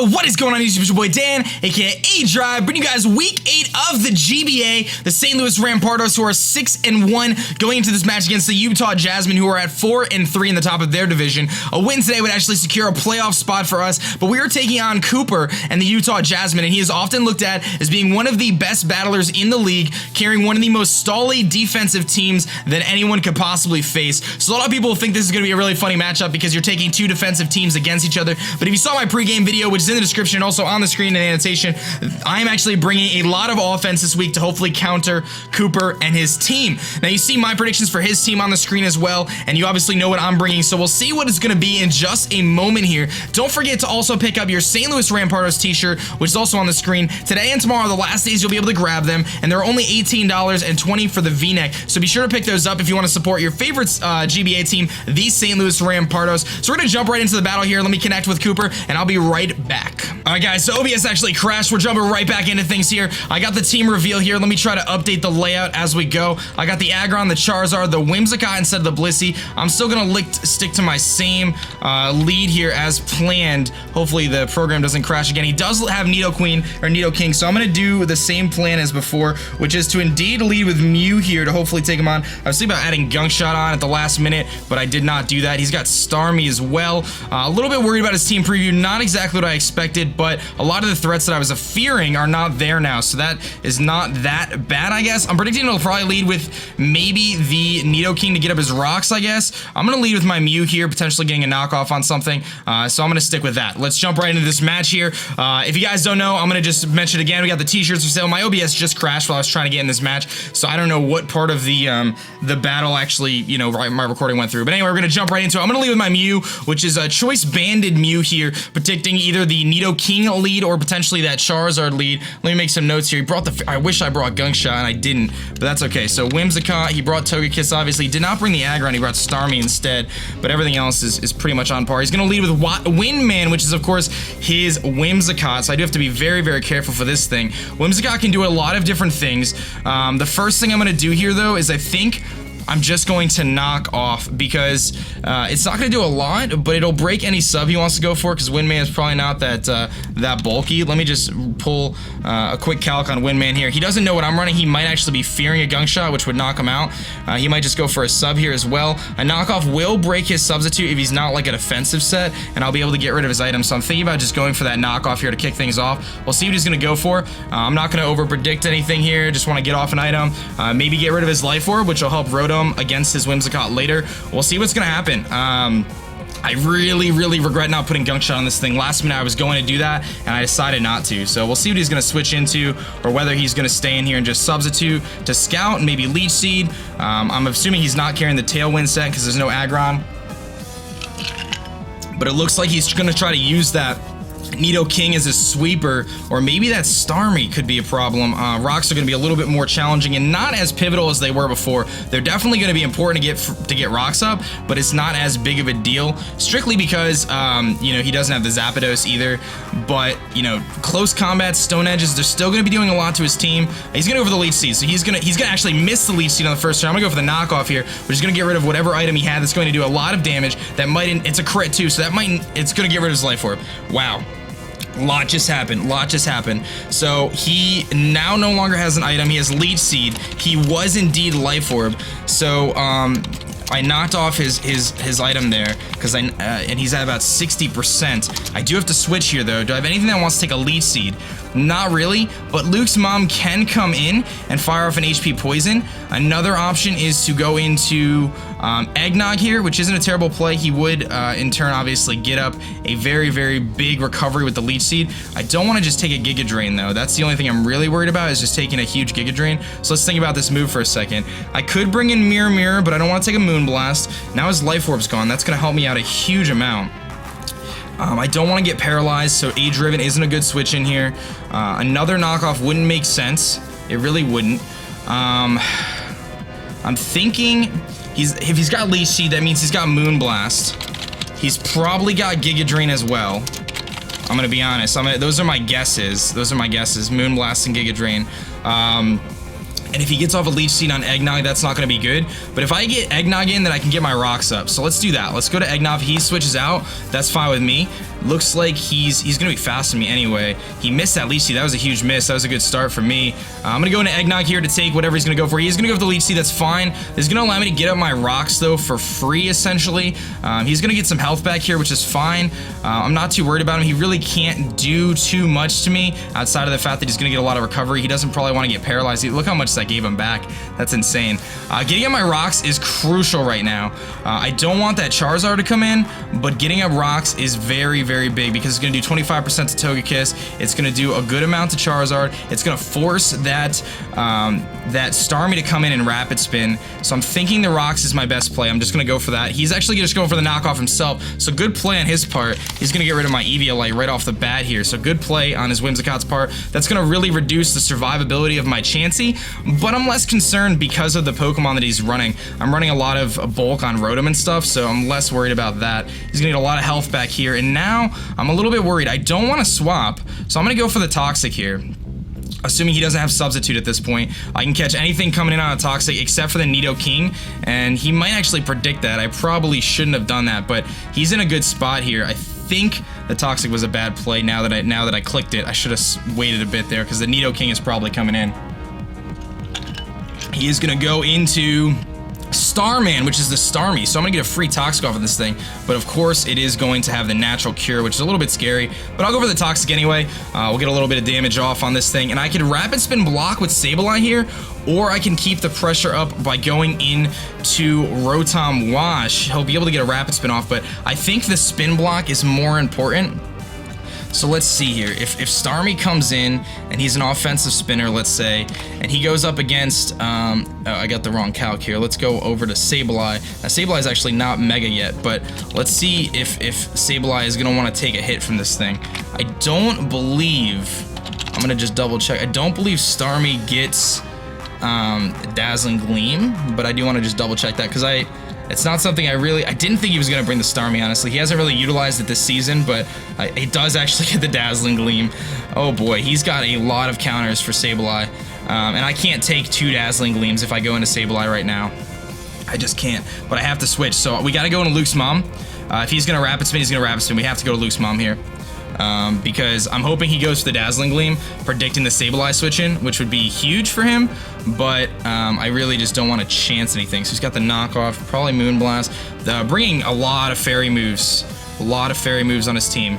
Yo, what is going on YouTube? It's your boy Dan, aka aDrive, bringing you guys week 8 of the GBA, the St. Louis Rampardos, who are 6-1 going into this match against the Utah Jasmine, who are at 4-3 in the top of their division. A win today would actually secure a playoff spot for us, but we are taking on Cooper and the Utah Jasmine, and he is often looked at as being one of the best battlers in the league, carrying one of the most stally defensive teams that anyone could possibly face. So a lot of people think this is going to be a really funny matchup because you're taking two defensive teams against each other, but if you saw my pregame video, which is in the description and also on the screen in annotation, I am actually bringing a lot of offense this week to hopefully counter Cooper and his team. Now you see my predictions for his team on the screen as well, and you obviously know what I'm bringing, so we'll see what it's going to be in just a moment here. Don't forget to also pick up your St. Louis Rampardos t-shirt, which is also on the screen. Today and tomorrow are the last days you'll be able to grab them, and they're only $18 and $20 for the v-neck, so be sure to pick those up if you want to support your favorite GBA team, the St. Louis Rampardos. So we're going to jump right into the battle here. Let me connect with Cooper, and I'll be right back. Alright guys, so OBS actually crashed. We're jumping right back into things here. I got the team reveal here. Let me try to update the layout as we go. I got the Aggron, the Charizard, the Whimsicott instead of the Blissey. I'm still gonna stick to my same lead here as planned. Hopefully the program doesn't crash again. He does have Nidoking, so I'm gonna do the same plan as before, which is to indeed lead with Mew here to hopefully take him on. I was thinking about adding Gunk Shot on at the last minute, but I did not do that. He's got Starmie as well. A little bit worried about his team preview. Not exactly what I expected, but a lot of the threats that I was fearing are not there now, so that is not that bad, I guess. I'm predicting it'll probably lead with maybe the Nidoking to get up his rocks, I guess. I'm gonna lead with my Mew here, potentially getting a knockoff on something, so I'm gonna stick with that. Let's jump right into this match here. If you guys don't know, I'm gonna just mention again, we got the t-shirts for sale. My OBS just crashed while I was trying to get in this match, so I don't know what part of the battle actually, you know, my recording went through. But anyway, we're gonna jump right into it. I'm gonna lead with my Mew, which is a choice banded Mew here, predicting either the Nidoking lead or potentially that Charizard lead. Let me make some notes here. He brought I wish I brought Gunk Shot and I didn't, but that's okay. So Whimsicott, he brought Togekiss, obviously. He did not bring the Aggron, he brought Starmie instead, but everything else is pretty much on par. He's gonna lead with Windman, which is of course his Whimsicott, so I do have to be very, very careful for this thing. Whimsicott can do a lot of different things. The first thing I'm gonna do here though is I think I'm just going to knock off because it's not going to do a lot, but it'll break any sub he wants to go for because Windman is probably not that bulky. Let me just pull a quick calc on Windman here. He doesn't know what I'm running. He might actually be fearing a Gunk Shot, which would knock him out. He might just go for a sub here as well. A knockoff will break his substitute if he's not like a defensive set, and I'll be able to get rid of his items. So I'm thinking about just going for that knockoff here to kick things off. We'll see what he's going to go for. I'm not going to over predict anything here. Just want to get off an item. Maybe get rid of his Life Orb, which will help Rotom against his Whimsicott later. We'll see what's gonna happen. I really regret not putting Gunk Shot on this thing. Last minute I was going to do that and I decided not to. So we'll see what he's gonna switch into or whether he's gonna stay in here and just substitute to Scout and maybe Leech Seed. I'm assuming he's not carrying the Tailwind set because there's no Aggron. But it looks like he's gonna try to use that Nidoking as a sweeper, or maybe that Starmie could be a problem. Rocks are going to be a little bit more challenging and not as pivotal as they were before. They're definitely going to be important to get rocks up, but it's not as big of a deal, strictly because you know, he doesn't have the Zapdos either. But you know, close combat, Stone Edges, they're still going to be doing a lot to his team. He's going to go for the Leech Seed, so he's gonna actually miss the Leech Seed on the first turn. I'm gonna go for the knockoff here, which is going to get rid of whatever item he had that's going to do a lot of damage. That might, it's a crit too, so it's going to get rid of his Life Orb. Wow. Lot just happened. So he now no longer has an item. He has Leech Seed. He was indeed Life Orb. So I knocked off his item there because and he's at about 60%. I do have to switch here though. Do I have anything that wants to take a Leech Seed? Not really, but Luke's mom can come in and fire off an HP poison. Another option is to go into Eggnog here, which isn't a terrible play. He would in turn obviously get up a very big recovery with the Leech Seed. I don't want to just take a Giga Drain though. That's the only thing I'm really worried about, is just taking a huge Giga Drain. So let's think about this move for a second. I could bring in Mirror, but I don't want to take a Moonblast. Now his Life Orb's gone. That's going to help me out a huge amount. I don't want to get paralyzed, so A-Driven isn't a good switch in here. Another knockoff wouldn't make sense. It really wouldn't. I'm thinking if he's got Leech Seed, that means he's got Moonblast. He's probably got Giga Drain as well. I'm gonna be honest. Those are my guesses. Moonblast and Giga Drain. And if he gets off a leech seed on Eggnog, that's not going to be good. But if I get Eggnog in, then I can get my rocks up. So let's do that. Let's go to Eggnog. He switches out. That's fine with me. Looks like he's going to be faster than me anyway. He missed that leech seed. That was a huge miss. That was a good start for me. I'm going to go into Eggnog here to take whatever he's going to go for. He's going to go for the leech seed. That's fine. This is going to allow me to get up my rocks, though, for free, essentially. He's going to get some health back here, which is fine. I'm not too worried about him. He really can't do too much to me outside of the fact that he's going to get a lot of recovery. He doesn't probably want to get paralyzed. Look how much that gave him back. That's insane. Getting up my rocks is crucial right now. I don't want that Charizard to come in, but getting up rocks is very, very big because it's going to do 25% to Togekiss. It's going to do a good amount to Charizard. It's going to force that Starmie to come in and Rapid Spin. So I'm thinking the rocks is my best play. I'm just going to go for that. He's actually just going for the knockoff himself. So good play on his part. He's going to get rid of my Eviolite right off the bat here. So good play on his Whimsicott's part. That's going to really reduce the survivability of my Chansey, but I'm less concerned because of the Pokemon that he's running. I'm running a lot of bulk on Rotom and stuff, so I'm less worried about that. He's going to get a lot of health back here, and now I'm a little bit worried. I don't want to swap, so I'm going to go for the Toxic here. Assuming he doesn't have Substitute at this point, I can catch anything coming in on a Toxic except for the Nidoking, and he might actually predict that. I probably shouldn't have done that, but he's in a good spot here. I think the Toxic was a bad play. Now that I clicked it, I should have waited a bit there because the Nidoking is probably coming in. He is going to go into Starman, which is the Starmie, so I'm gonna get a free Toxic off of this thing, but of course it is going to have the natural cure, which is a little bit scary, but I'll go for the Toxic anyway. We'll get a little bit of damage off on this thing, and I can Rapid Spin block with Sableye here, or I can keep the pressure up by going into Rotom Wash. He'll be able to get a Rapid Spin off, but I think the Spin Block is more important. So let's see here. If Starmie comes in and he's an offensive spinner, let's say, and he goes up against, oh, I got the wrong calc here. Let's go over to Sableye. Now, Sableye is actually not Mega yet, but let's see if Sableye is going to want to take a hit from this thing. I don't believe, I'm going to just double check. I don't believe Starmie gets Dazzling Gleam, but I do want to just double check that because it's not something I didn't think he was going to bring the Starmie, honestly. He hasn't really utilized it this season, but it does actually get the Dazzling Gleam. Oh boy, he's got a lot of counters for Sableye. And I can't take 2 Dazzling Gleams if I go into Sableye right now. I just can't, but I have to switch. So we got to go into Luke's mom. If he's going to Rapid Spin, he's going to Rapid Spin. We have to go to Luke's mom here. Because I'm hoping he goes for the Dazzling Gleam, predicting the Sableye switch in, which would be huge for him, but I really just don't want to chance anything. So he's got the knockoff, probably Moonblast, bringing a lot of fairy moves on his team.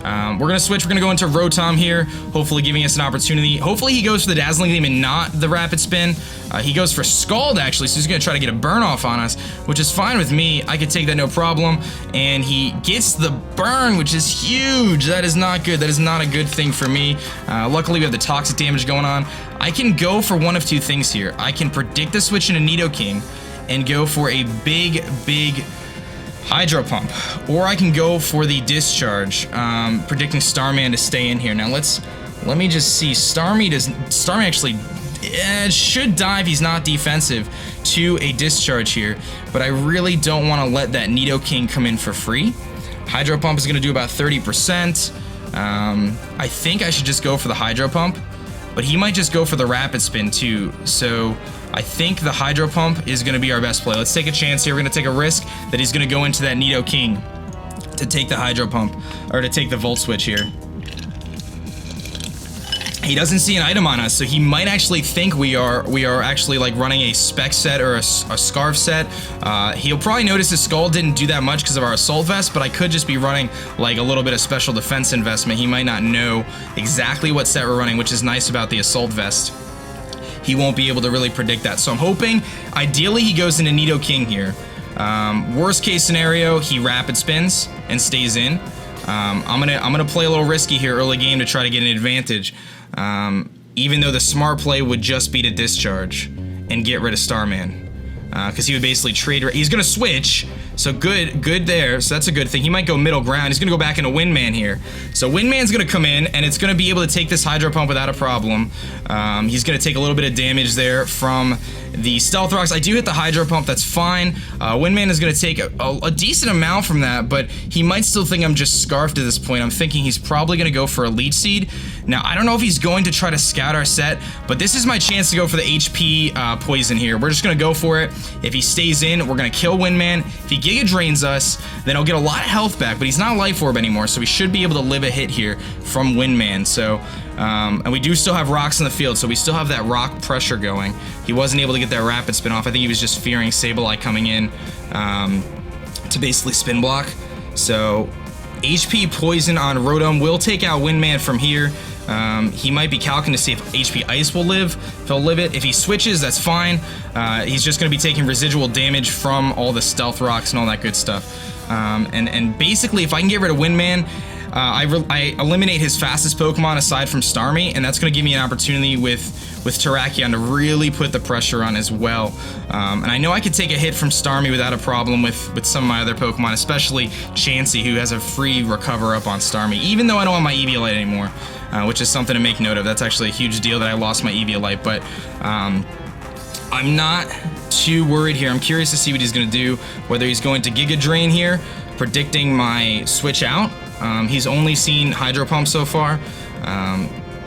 We're going to switch. We're going to go into Rotom here, hopefully giving us an opportunity. Hopefully he goes for the Dazzling Gleam and not the Rapid Spin. He goes for Scald, actually, so he's going to try to get a burn off on us, which is fine with me. I could take that no problem. And he gets the burn, which is huge. That is not good. That is not a good thing for me. Luckily, we have the Toxic damage going on. I can go for one of 2 things here. I can predict the switch into Nidoking and go for a big Hydro Pump, or I can go for the Discharge, predicting Starman to stay in here. Now let me just see. Starmie actually should dive. He's not defensive to a Discharge here, but I really don't want to let that Nidoking come in for free. Hydro Pump is going to do about 30%. I think I should just go for the Hydro Pump, but he might just go for the Rapid Spin too. So I think the Hydro Pump is going to be our best play. Let's take a chance here. We're going to take a risk that he's going to go into that Nidoking to take the Hydro Pump, or to take the Volt Switch here. He doesn't see an item on us, so he might actually think we are actually like running a Spec set or a Scarf set. He'll probably notice his Skull didn't do that much because of our Assault Vest, but I could just be running like a little bit of Special Defense investment. He might not know exactly what set we're running, which is nice about the Assault Vest. He won't be able to really predict that. So I'm hoping, ideally, he goes into Nidoking here. Worst case scenario, he Rapid Spins and stays in. I'm gonna play a little risky here early game to try to get an advantage. Even though the smart play would just be to Discharge and get rid of Starman. Because he would basically trade. He's going to switch, so good there. So that's a good thing. He might go middle ground. He's going to go back into Windman here. So Windman's going to come in, and it's going to be able to take this Hydro Pump without a problem. He's going to take a little bit of damage there from the Stealth Rocks. I do hit the Hydro Pump, that's fine. Windman is going to take a decent amount from that, but he might still think I'm just scarfed at this point. I'm thinking he's probably going to go for a Leech Seed. Now, I don't know if he's going to try to scout our set, but this is my chance to go for the HP poison here. We're just going to go for it. If he stays in, we're going to kill Windman. If he Giga Drains us, then I'll get a lot of health back, but he's not Life Orb anymore, so we should be able to live a hit here from Windman. So, and we do still have rocks in the field, so we still have that rock pressure going. He wasn't able to get that rapid spin off. I think he was just fearing Sableye coming in to basically spin block. So, HP Poison on Rotom will take out Windman from here. He might be calculating to see if HP Ice will live. If he'll live it. If he switches, that's fine. He's just going to be taking residual damage from all the Stealth Rocks and all that good stuff. And basically, if I can get rid of Windman, I eliminate his fastest Pokemon aside from Starmie, and that's going to give me an opportunity with Terrakion to really put the pressure on as well. And I know I could take a hit from Starmie without a problem with some of my other Pokemon, especially Chansey, who has a free recover up on Starmie, even though I don't have my Eviolite anymore, which is something to make note of. That's actually a huge deal that I lost my Eviolite, but I'm not too worried here. I'm curious to see what he's going to do, whether he's going to Giga Drain here, predicting my switch out. He's only seen Hydro Pump so far.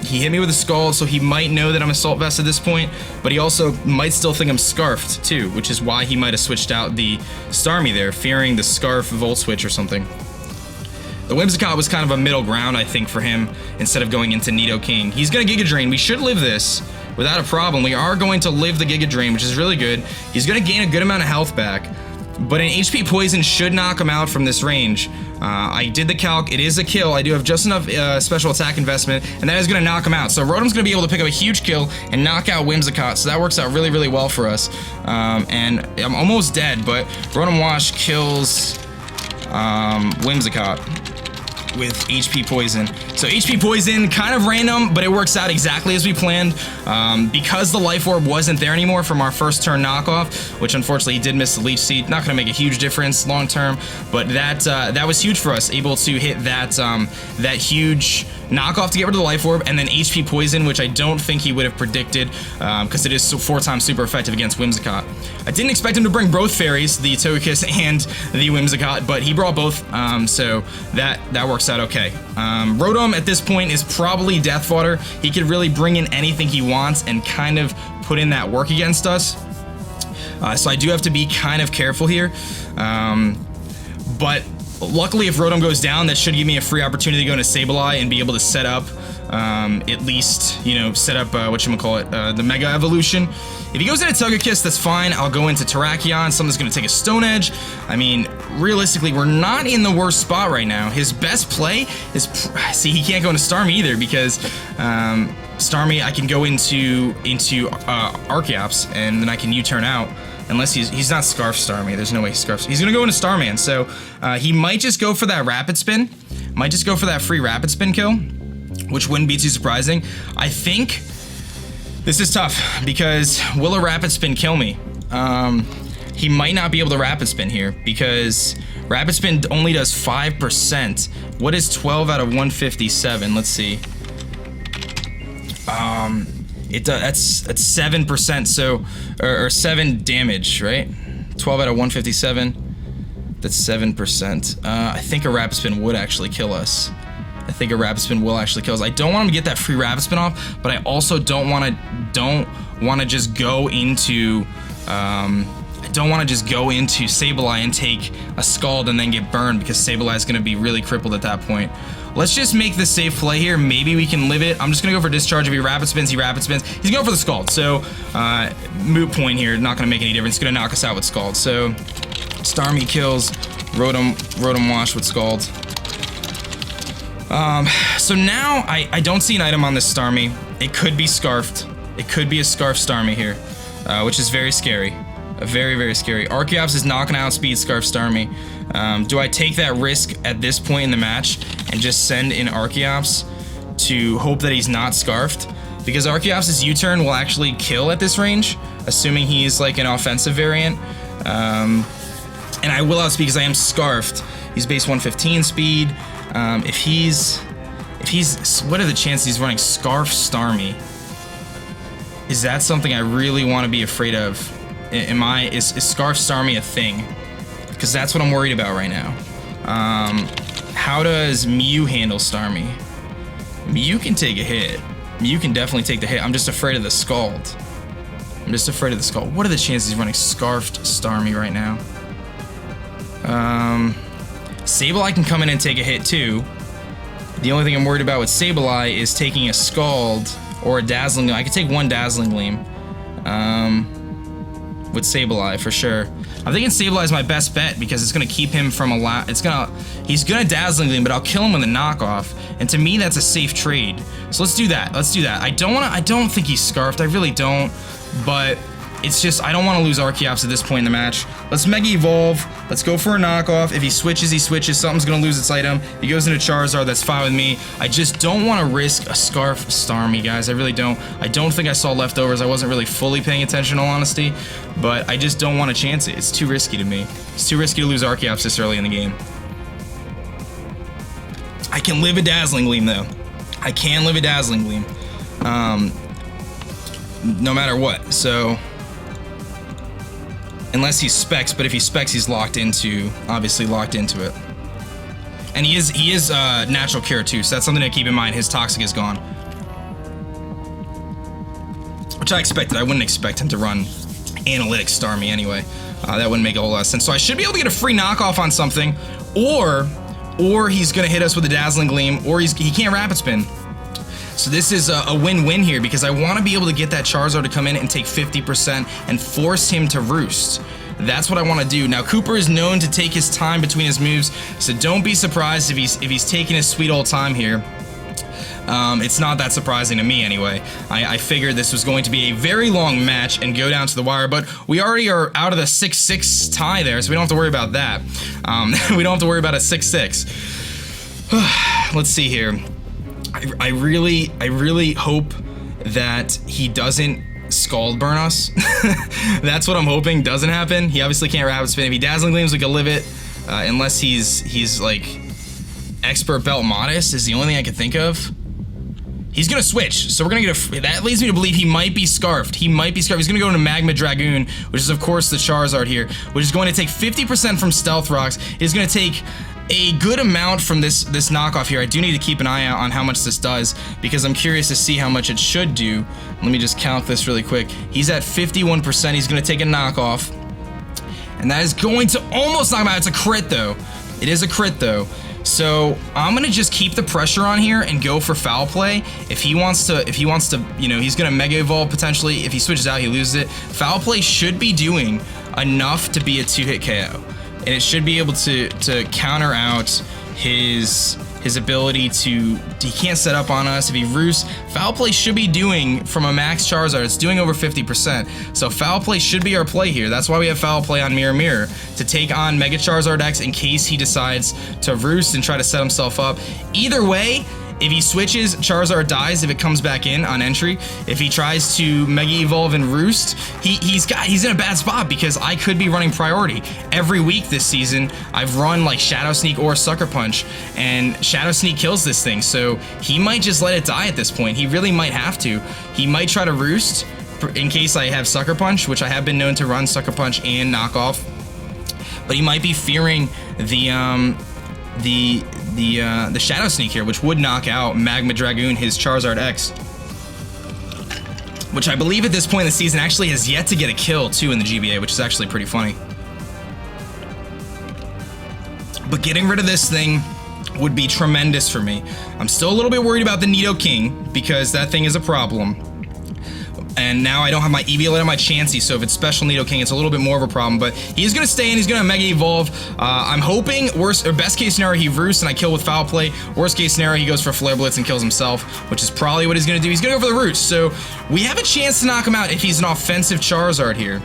He hit me with a Scald, so he might know that I'm Assault Vest at this point, but he also might still think I'm Scarfed too, which is why he might have switched out the Starmie there, fearing the Scarf Volt Switch or something. The Whimsicott was kind of a middle ground, I think, for him, instead of going into Nidoking. He's going to Giga Drain. We should live this without a problem. We are going to live the Giga Drain, which is really good. He's going to gain a good amount of health back, but an HP Poison should knock him out from this range. I did the calc. It is a kill. I do have just enough special attack investment, and that is going to knock him out. So Rotom's going to be able to pick up a huge kill and knock out Whimsicott, so that works out really, really well for us. And I'm almost dead, but Rotom Wash kills Whimsicott with HP Poison. So HP Poison, kind of random, but it works out exactly as we planned. Because the Life Orb wasn't there anymore from our first turn knockoff, which unfortunately he did miss the Leech Seed. Not going to make a huge difference long term, but that was huge for us, able to hit that huge knockoff to get rid of the Life Orb, and then HP Poison, which I don't think he would have predicted, because it is 4 times super effective against Whimsicott. I didn't expect him to bring both fairies, the Togekiss and the Whimsicott, but he brought both, so that works out okay. Rotom at this point is probably Death Fodder. He could really bring in anything he wants and kind of put in that work against us. So I do have to be kind of careful here. But luckily, if Rotom goes down, that should give me a free opportunity to go into Sableye and be able to set up, at least, you know, set up, the Mega Evolution. If he goes into Togekiss, that's fine. I'll go into Terrakion. Something's going to take a Stone Edge. I mean, realistically, we're not in the worst spot right now. His best play is... See, he can't go into Starmie either, because Starmie, I can go into Archeops, and then I can U-turn out. Unless he's not Scarf Starmie. There's no way he Scarfs. He's going to go into Starman, so he might just go for that Rapid Spin. Might just go for that free Rapid Spin kill, which wouldn't be too surprising. I think this is tough, because will a Rapid Spin kill me? He might not be able to Rapid Spin here, because Rapid Spin only does 5%. What is 12 out of 157? Let's see. It does, that's 7%, so, or 7 damage, right? 12 out of 157, that's 7%. I think a Rapid Spin would actually kill us. I think a Rapid Spin will actually kill us. I don't want him to get that free Rapid Spin off, but I also don't want to just go into, I don't want to just go into Sableye and take a Scald and then get burned, because Sableye is going to be really crippled at that point. Let's just make the safe play here. Maybe we can live it. I'm just going to go for Discharge. If he Rapid Spins, he Rapid Spins. He's going for the Scald. So, moot point here. Not going to make any difference. It's going to knock us out with Scald. So, Starmie kills Rotom Wash with Scald. So now, I don't see an item on this Starmie. It could be Scarfed. It could be a Scarf Starmie here, which is very scary. Very, very scary. Archeops is not going to outspeed Scarf Starmie. Do I take that risk at this point in the match and just send in Archeops to hope that he's not Scarfed? Because Archeops' U-turn will actually kill at this range, assuming he's like an offensive variant. And I will outspeed because I am Scarfed. He's base 115 speed. If he's, what are the chances he's running Scarf Starmie? Is that something I really want to be afraid of? Is Scarf Starmie a thing? Because that's what I'm worried about right now. How does Mew handle Starmie? Mew can take a hit. Mew can definitely take the hit. I'm just afraid of the Scald. I'm just afraid of the Scald. What are the chances he's running Scarfed Starmie right now? Sableye can come in and take a hit too. The only thing I'm worried about with Sableye is taking a Scald or a Dazzling Gleam. I could take one Dazzling Gleam with Sableye for sure. I'm thinking Sableye is my best bet because it's gonna keep him from he's gonna Dazzling Gleam, but I'll kill him with a knockoff. And to me, that's a safe trade. So let's do that. Let's do that. I don't think he's Scarfed. I really don't. But it's just, I don't want to lose Archeops at this point in the match. Let's Mega Evolve. Let's go for a knockoff. If he switches, he switches. Something's going to lose its item. He goes into Charizard. That's fine with me. I just don't want to risk a Scarf Starmie, guys. I really don't. I don't think I saw leftovers. I wasn't really fully paying attention, in all honesty. But I just don't want to chance it. It's too risky to me. It's too risky to lose Archeops this early in the game. I can live a Dazzling Gleam, though. I can live a Dazzling Gleam. No matter what. So... unless he specs, but if he specs, he's obviously locked into it. And he is natural cure too, so that's something to keep in mind. His Toxic is gone. Which I expected. I wouldn't expect him to run Analytic Starmie anyway. That wouldn't make a whole lot of sense. So I should be able to get a free knockoff on something, or he's gonna hit us with a Dazzling Gleam, or he can't Rapid Spin. So this is a win-win here because I want to be able to get that Charizard to come in and take 50% and force him to roost. That's what I want to do. Now, Cooper is known to take his time between his moves, so don't be surprised if he's taking his sweet old time here. It's not that surprising to me anyway. I figured this was going to be a very long match and go down to the wire, but we already are out of the 6-6 tie there, so we don't have to worry about that. We don't have to worry about a 6-6. Let's see here. I really hope that he doesn't Scald Burn us. That's what I'm hoping doesn't happen. He obviously can't Rapid Spin. If he Dazzling Gleams, we can live it. Unless he's like Expert Belt Modest is the only thing I can think of. He's gonna switch, so we're gonna get that leads me to believe he might be Scarfed. He might be Scarfed. He's gonna go into Magma Dragoon, which is of course the Charizard here, which is going to take 50% from Stealth Rocks. He's gonna take a good amount from this knockoff here. I do need to keep an eye out on how much this does because I'm curious to see how much it should do. Let me just count this really quick. He's at 51%. He's going to take a knockoff. And that is going to almost knock him out. It's a crit though. It is a crit though. So I'm going to just keep the pressure on here and go for Foul Play. If he wants to, you know, he's going to Mega Evolve potentially. If he switches out, he loses it. Foul Play should be doing enough to be a 2-hit KO. And it should be able to counter out his ability to, he can't set up on us. If he roosts, Foul Play should be doing, from a max Charizard, it's doing over 50%. So Foul Play should be our play here. That's why we have Foul Play on Mirror Mirror, to take on Mega Charizard X in case he decides to roost and try to set himself up. Either way, if he switches, Charizard dies if it comes back in on entry. If he tries to Mega Evolve and Roost, he's in a bad spot because I could be running Priority. Every week this season, I've run like Shadow Sneak or Sucker Punch, and Shadow Sneak kills this thing, so he might just let it die at this point. He really might have to. He might try to Roost in case I have Sucker Punch, which I have been known to run Sucker Punch and Knockoff, but he might be fearing the Shadow Sneak here, which would knock out Magma Dragoon, his Charizard X, which I believe at this point in the season actually has yet to get a kill too in the GBA, which is actually pretty funny. But getting rid of this thing would be tremendous for me. I'm still a little bit worried about the Nidoking because that thing is a problem. And now I don't have my Eviolite on my Chansey, so if it's Special Nidoking, it's a little bit more of a problem. But he's going to stay in, he's going to Mega Evolve. I'm hoping, best case scenario, he roosts and I kill with Foul Play. Worst case scenario, he goes for Flare Blitz and kills himself, which is probably what he's going to do. He's going to go for the roost, so we have a chance to knock him out if he's an offensive Charizard here.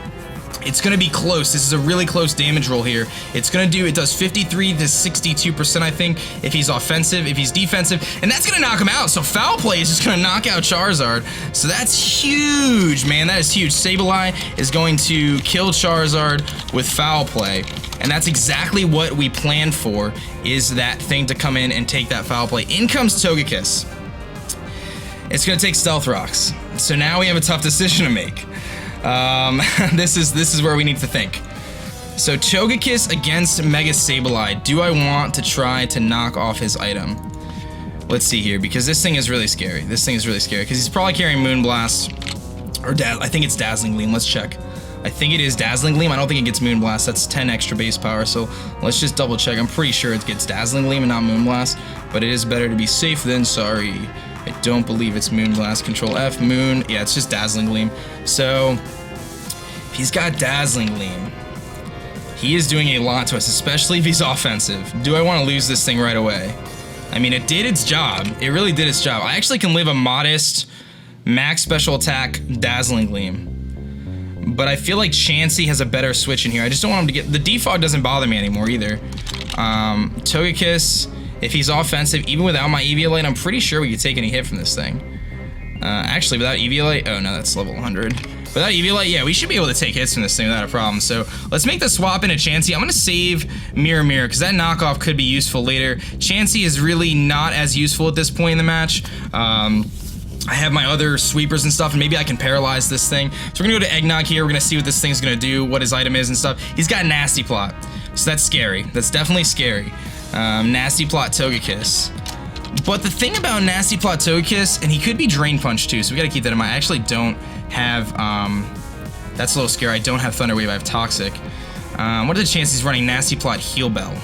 It's going to be close. This is a really close damage roll here. It does 53 to 62%, I think, if he's offensive. If he's defensive, and that's going to knock him out. So Foul Play is just going to knock out Charizard. So that's huge, man. That is huge. Sableye is going to kill Charizard with Foul Play. And that's exactly what we planned for, is that thing to come in and take that Foul Play. In comes Togekiss. It's gonna take Stealth Rocks. So now we have a tough decision to make. This is where we need to think. So Togekiss against Mega Sableye. Do I want to try to knock off his item? Let's see here, because this thing is really scary. This thing is really scary, because he's probably carrying Moonblast. Or I think it's Dazzling Gleam. Let's check. I think it is Dazzling Gleam. I don't think it gets Moonblast. That's 10 extra base power, so let's just double check. I'm pretty sure it gets Dazzling Gleam and not Moonblast, but it is better to be safe than sorry. I don't believe it's Moonblast. Control F, Moon. Yeah, it's just Dazzling Gleam. So, if he's got Dazzling Gleam, he is doing a lot to us, especially if he's offensive. Do I want to lose this thing right away? I mean, it did its job. It really did its job. I actually can live a modest max special attack Dazzling Gleam. But I feel like Chansey has a better switch in here. I just don't want him to get... The defog doesn't bother me anymore either. Togekiss, if he's offensive, even without my Eviolite, I'm pretty sure we could take any hit from this thing. Actually, without Eviolite... Oh, no, that's level 100. Without Eviolite, yeah, we should be able to take hits from this thing without a problem. So let's make the swap into Chansey. I'm going to save Mirror Mirror, because that knockoff could be useful later. Chansey is really not as useful at this point in the match. I have my other sweepers and stuff, and maybe I can paralyze this thing. So we're gonna go to Eggnog here. We're gonna see what this thing's gonna do, what his item is and stuff. He's got Nasty Plot, so that's scary. That's definitely scary. Nasty Plot Togekiss. But the thing about Nasty Plot Togekiss, and he could be Drain Punch too, so we gotta keep that in mind. I actually don't have, that's a little scary. I don't have Thunder Wave, I have Toxic. What are the chances he's running Nasty Plot Heal Bell?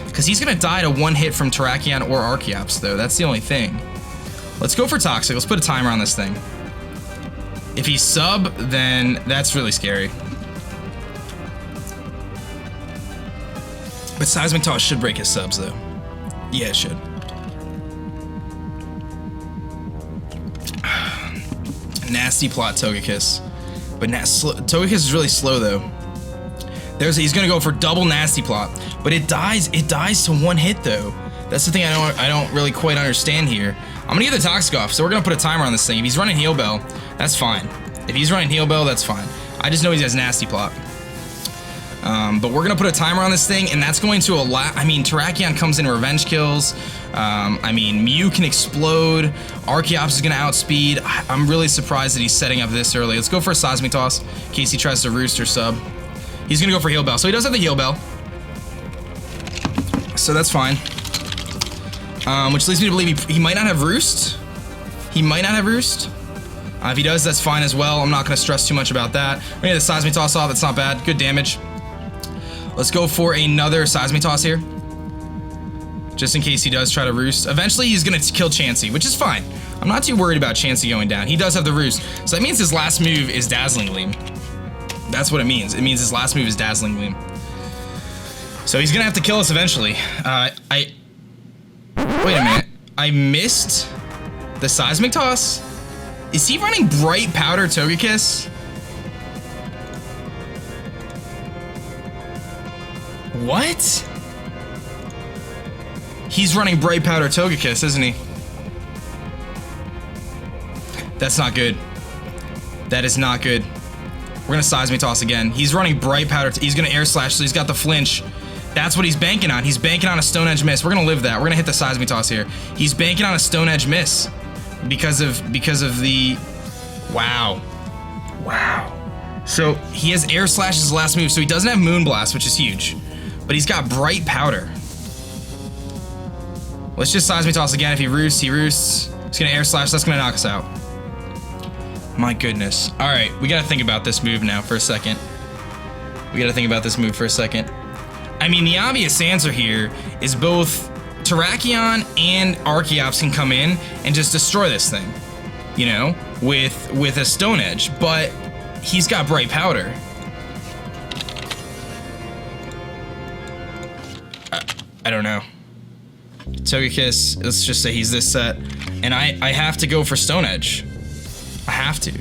Because he's gonna die to one hit from Terrakion or Archeops though, that's the only thing. Let's go for Toxic. Let's put a timer on this thing. If he's sub, then that's really scary. But Seismic Toss should break his subs, though. Yeah, it should. Nasty Plot Togekiss. But Togekiss is really slow, though. He's gonna go for double Nasty Plot. But it dies to one hit, though. That's the thing I don't really quite understand here. I'm gonna get the Toxic off, so we're gonna put a timer on this thing. If he's running Heal Bell, that's fine. If he's running Heal Bell, that's fine. I just know he has Nasty Plot. But we're gonna put a timer on this thing, and that's going to allow... I mean, Terrakion comes in revenge kills. I mean, Mew can explode. Archeops is gonna outspeed. I'm really surprised that he's setting up this early. Let's go for a Seismic Toss in case he tries to Roost or sub. He's gonna go for Heal Bell, so he does have the Heal Bell. So that's fine. Which leads me to believe he might not have Roost. He might not have Roost. If he does, that's fine as well. I'm not going to stress too much about that. We're going to get the Seismic Toss off. That's not bad. Good damage. Let's go for another Seismic Toss here. Just in case he does try to Roost. Eventually, he's going to kill Chansey, which is fine. I'm not too worried about Chansey going down. He does have the Roost. So that means his last move is Dazzling Gleam. That's what it means. It means his last move is Dazzling Gleam. So he's going to have to kill us eventually. Wait a minute. I missed the Seismic Toss? Is he running Bright Powder Togekiss? What? He's running Bright Powder Togekiss, isn't he? That's not good. That is not good. We're gonna Seismic Toss again. He's running Bright Powder. He's gonna Air Slash, so he's got the flinch. That's what he's banking on. He's banking on a Stone Edge miss. We're gonna live that. We're gonna hit the Seismic Toss here. He's banking on a Stone Edge miss because of the... Wow. Wow. So he has Air Slash as his last move, so he doesn't have Moonblast, which is huge. But he's got Bright Powder. Let's just Seismic Toss again. If he roosts, he roosts. He's gonna Air Slash. That's gonna knock us out. My goodness. All right, we gotta think about this move now for a second. I mean, the obvious answer here is both Terrakion and Archeops can come in and just destroy this thing, you know, with a Stone Edge, but he's got Bright Powder. I don't know. Togekiss, let's just say he's this set, and I have to go for Stone Edge. I have to.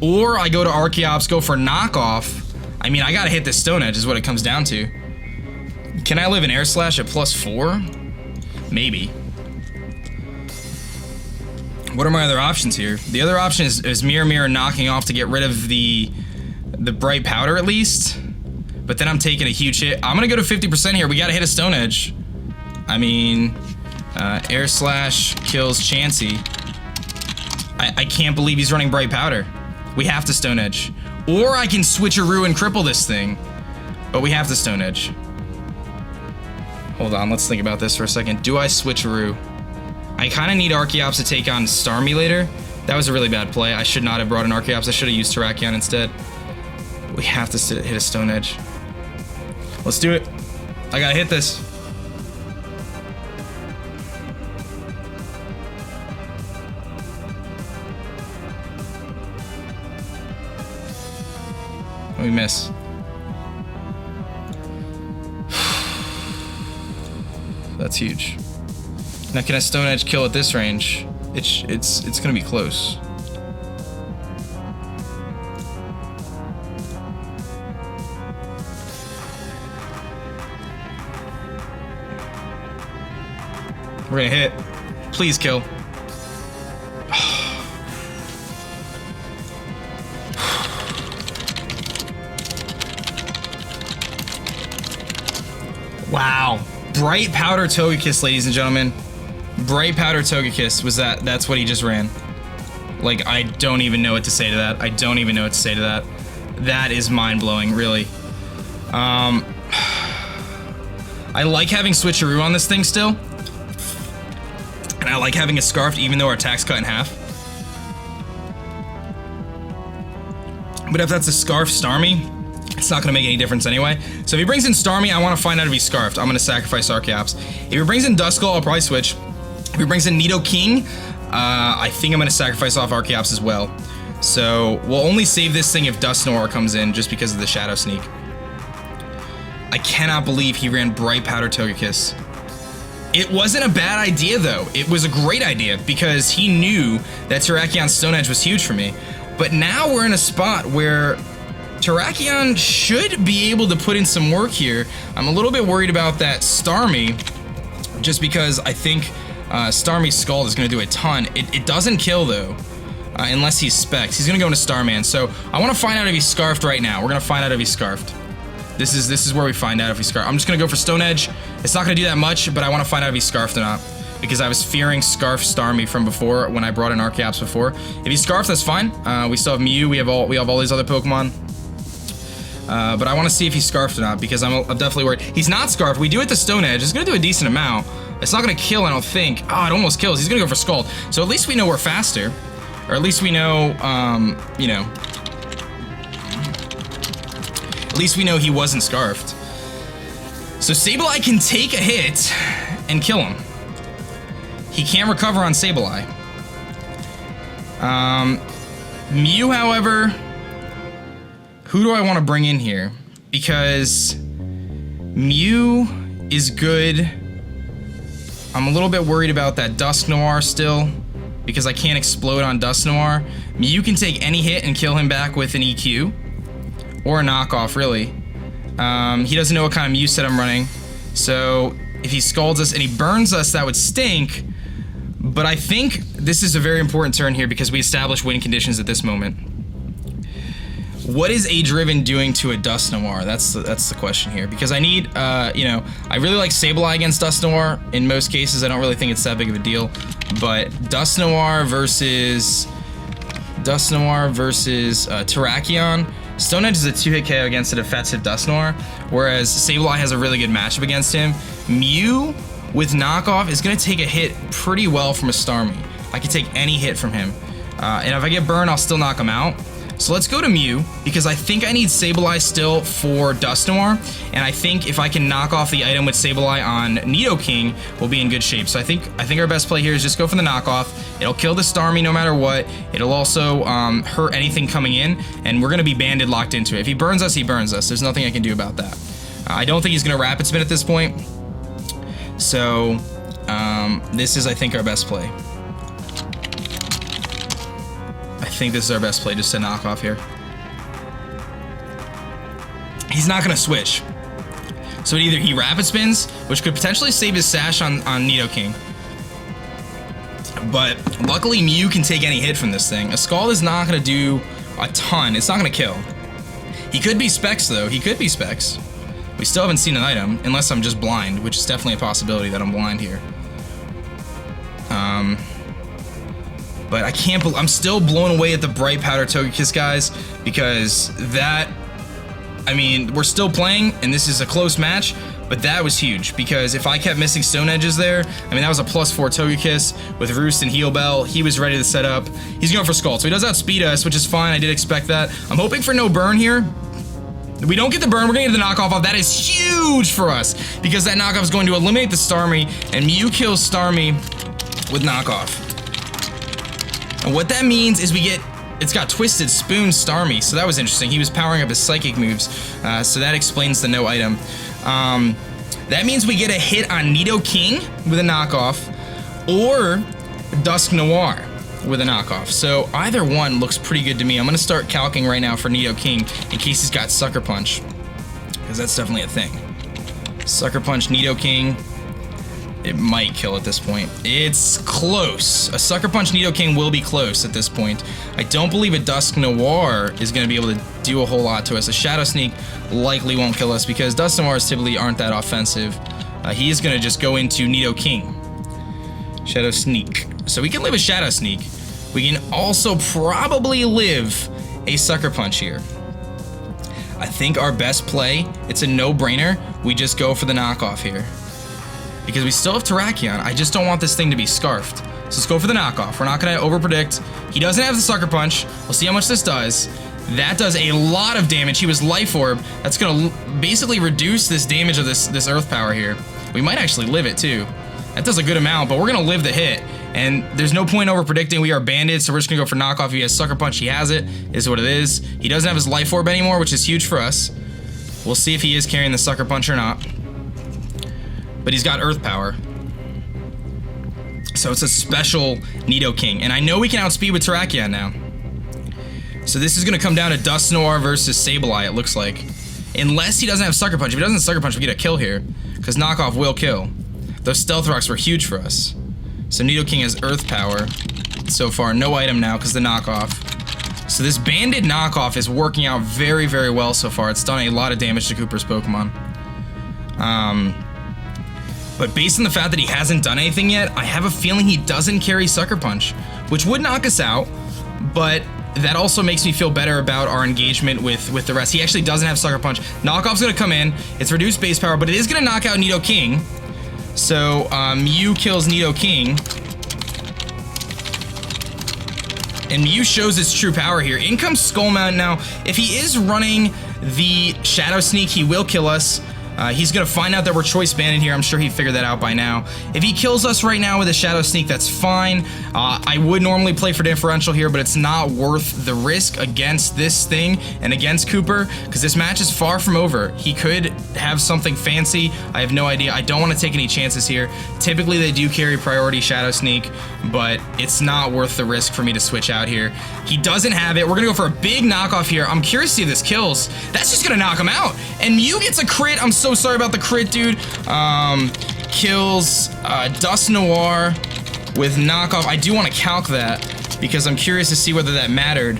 Or I go to Archeops, go for knockoff. I mean, I gotta hit this Stone Edge is what it comes down to. Can I live an Air Slash at +4? Maybe. What are my other options here? The other option is Mirror Mirror knocking off to get rid of the Bright Powder at least. But then I'm taking a huge hit. I'm gonna go to 50% here. We gotta hit a Stone Edge. I mean, Air Slash kills Chansey. I can't believe he's running Bright Powder. We have to Stone Edge. Or I can switcheroo and cripple this thing. But we have to Stone Edge. Hold on, let's think about this for a second. Do I switcheroo? I kind of need Archeops to take on Starmie later. That was a really bad play. I should not have brought an Archeops. I should have used Terrakion instead. We have to hit a Stone Edge. Let's do it. I gotta hit this. We miss. That's huge. Now can I Stone Edge kill at this range? It's gonna be close. We're gonna hit. Please kill. Wow. Bright Powder Togekiss, ladies and gentlemen. Bright Powder Togekiss was that's what he just ran. Like, I don't even know what to say to that. I don't even know what to say to that. That is mind-blowing, really. I like having Switcheroo on this thing still. And I like having a Scarfed even though our attack's cut in half. But if that's a Scarf Starmie, it's not going to make any difference anyway. So if he brings in Starmie, I want to find out if he's Scarfed. I'm going to sacrifice Archeops. If he brings in Duskull, I'll probably switch. If he brings in Nidoking, I think I'm going to sacrifice off Archeops as well. So we'll only save this thing if Dusknoir comes in just because of the Shadow Sneak. I cannot believe he ran Bright Powder Togekiss. It wasn't a bad idea though. It was a great idea because he knew that Terrakion Stone Edge was huge for me. But now we're in a spot where Terrakion should be able to put in some work here. I'm a little bit worried about that Starmie, just because I think Starmie's Scald is going to do a ton. It doesn't kill though, unless he's Specs. He's going to go into Starman. So I want to find out if he's Scarfed right now. We're going to find out if he's Scarfed. This is where we find out if he's Scarfed. I'm just going to go for Stone Edge. It's not going to do that much, but I want to find out if he's Scarfed or not, because I was fearing Scarf Starmie from before when I brought in Archeops before. If he's Scarfed, that's fine. We still have Mew. We have all these other Pokemon. But I want to see if he's Scarfed or not, because I'm definitely worried. He's not Scarfed. We do it to Stone Edge. It's going to do a decent amount. It's not going to kill, I don't think. Oh, it almost kills. He's going to go for Scald. So at least we know we're faster. Or at least we know, you know. At least we know he wasn't Scarfed. So Sableye can take a hit and kill him. He can't recover on Sableye. Mew, however, who do I want to bring in here? Because Mew is good. I'm a little bit worried about that Dusknoir still, because I can't explode on Dusknoir. Mew can take any hit and kill him back with an EQ. Or a knockoff, really. He doesn't know what kind of Mew set I'm running. So if he Scalds us and he burns us, that would stink. But I think this is a very important turn here because we establish win conditions at this moment. What is aDriven doing to a Dusknoir? That's the question here. Because I need, you know, I really like Sableye against Dusknoir. In most cases, I don't really think it's that big of a deal. But Dusknoir versus Terrakion. Stone Edge is a 2-hit KO against a defensive Dusknoir, whereas Sableye has a really good matchup against him. Mew with knockoff is going to take a hit pretty well from a Starmie. I can take any hit from him. And if I get burned, I'll still knock him out. So let's go to Mew, because I think I need Sableye still for Dusknoir, and I think if I can knock off the item with Sableye on Nidoking, we'll be in good shape. So I think our best play here is just go for the knockoff. It'll kill the Starmie no matter what. It'll also hurt anything coming in, and we're going to be banded locked into it. If he burns us, he burns us. There's nothing I can do about that. I don't think he's going to Rapid Spin at this point. So this is, I think, our best play. I think this is our best play, just to knock off here. He's not going to switch. So either he Rapid Spins, which could potentially save his Sash on Nidoking. But luckily Mew can take any hit from this thing. A Scald is not going to do a ton. It's not going to kill. He could be Specs though. He could be Specs. We still haven't seen an item, unless I'm just blind, which is definitely a possibility that I'm blind here. But I can't, I'm still blown away at the Bright Powder Togekiss, guys, because that, I mean, we're still playing, and this is a close match, but that was huge, because if I kept missing Stone Edges there, I mean, that was a +4 Togekiss with Roost and Heal Bell. He was ready to set up. He's going for Scald, so he does outspeed us, which is fine. I did expect that. I'm hoping for no burn here. If we don't get the burn, we're going to get the knockoff off. That is huge for us, because that knockoff is going to eliminate the Starmie, and Mew kills Starmie with knockoff. And what that means is we get, it's got Twisted Spoon Starmie, so that was interesting. He was powering up his Psychic moves, so that explains the no item. That means we get a hit on Nidoking with a knockoff, or Dusk Noir with a knockoff. So either one looks pretty good to me. I'm going to start calcing right now for Nidoking in case he's got Sucker Punch, because that's definitely a thing. Sucker Punch Nidoking. It might kill at this point. It's close. A Sucker Punch Nidoking will be close at this point. I don't believe a Dusk Noir is going to be able to do a whole lot to us. A Shadow Sneak likely won't kill us because Dusk Noirs typically aren't that offensive. He is going to just go into Nidoking. Shadow Sneak. So we can live a Shadow Sneak. We can also probably live a Sucker Punch here. I think our best play, it's a no-brainer. We just go for the knockoff here, because we still have Terrakion. I just don't want this thing to be scarfed. So let's go for the knockoff. We're not going to overpredict. He doesn't have the Sucker Punch. We'll see how much this does. That does a lot of damage. He was Life Orb. That's going to basically reduce this damage of this Earth Power here. We might actually live it too. That does a good amount, but we're going to live the hit. And there's no point over predicting. We are banded, so we're just going to go for knockoff. If he has Sucker Punch, he has it. Is what it is. He doesn't have his Life Orb anymore, which is huge for us. We'll see if he is carrying the Sucker Punch or not. But he's got Earth Power. So it's a special Nidoking. And I know we can outspeed with Terrakion now. So this is going to come down to Dusk Noir versus Sableye, it looks like. Unless he doesn't have Sucker Punch. If he doesn't have Sucker Punch, we get a kill here, because knockoff will kill. Those Stealth Rocks were huge for us. So Nidoking has Earth Power so far. No item now because the knockoff. So this banded knockoff is working out very, very well so far. It's done a lot of damage to Cooper's Pokemon. But based on the fact that he hasn't done anything yet, I have a feeling he doesn't carry Sucker Punch, which would knock us out, but that also makes me feel better about our engagement with the rest. He actually doesn't have Sucker Punch. Knockoff's gonna come in. It's reduced base power, but it is gonna knock out Nidoking. So Mew kills Nidoking. And Mew shows its true power here. In comes Skull Mountain now. If he is running the Shadow Sneak, he will kill us. He's going to find out that we're choice banded here. I'm sure he figured that out by now. If he kills us right now with a Shadow Sneak, that's fine. I would normally play for differential here, but it's not worth the risk against this thing and against Cooper, because this match is far from over. He could have something fancy. I have no idea. I don't want to take any chances here. Typically, they do carry priority Shadow Sneak, but it's not worth the risk for me to switch out here. He doesn't have it. We're going to go for a big knockoff here. I'm curious to see if this kills. That's just going to knock him out. And Mew gets a crit. I'm so sorry about the crit, dude. Kills Dusk Noir with knockoff. I do want to calc that because I'm curious to see whether that mattered.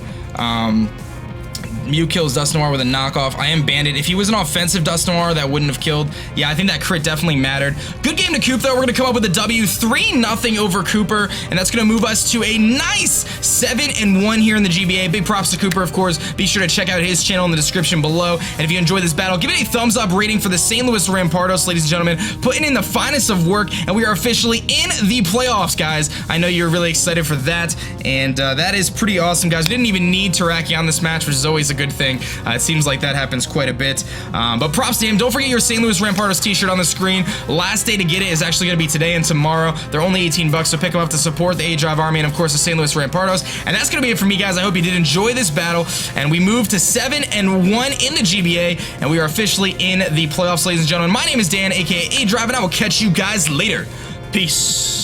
Mew kills Dusk Noir with a knockoff. I am banded. If he was an offensive Dusk Noir, that wouldn't have killed. Yeah, I think that crit definitely mattered. Good game to Coop, though. We're going to come up with a W, 3-0 over Cooper, and that's going to move us to a nice 7-1 here in the GBA. Big props to Cooper, of course. Be sure to check out his channel in the description below. And if you enjoyed this battle, give it a thumbs up rating for the St. Louis Rampardos, ladies and gentlemen. Putting in the finest of work, and we are officially in the playoffs, guys. I know you're really excited for that, and that is pretty awesome, guys. We didn't even need Terrakion this match, which is always a good thing. It seems like that happens quite a bit. But props to him. Don't forget your St. Louis Rampardos t-shirt on the screen. Last day to get it is actually going to be today and tomorrow. They're only 18 bucks, so pick them up to support the aDrive Army and, of course, the St. Louis Rampardos. And that's going to be it for me, guys. I hope you did enjoy this battle. And we move to 7-1 in the GBA, and we are officially in the playoffs, ladies and gentlemen. My name is Dan, aka aDrive, and I will catch you guys later. Peace.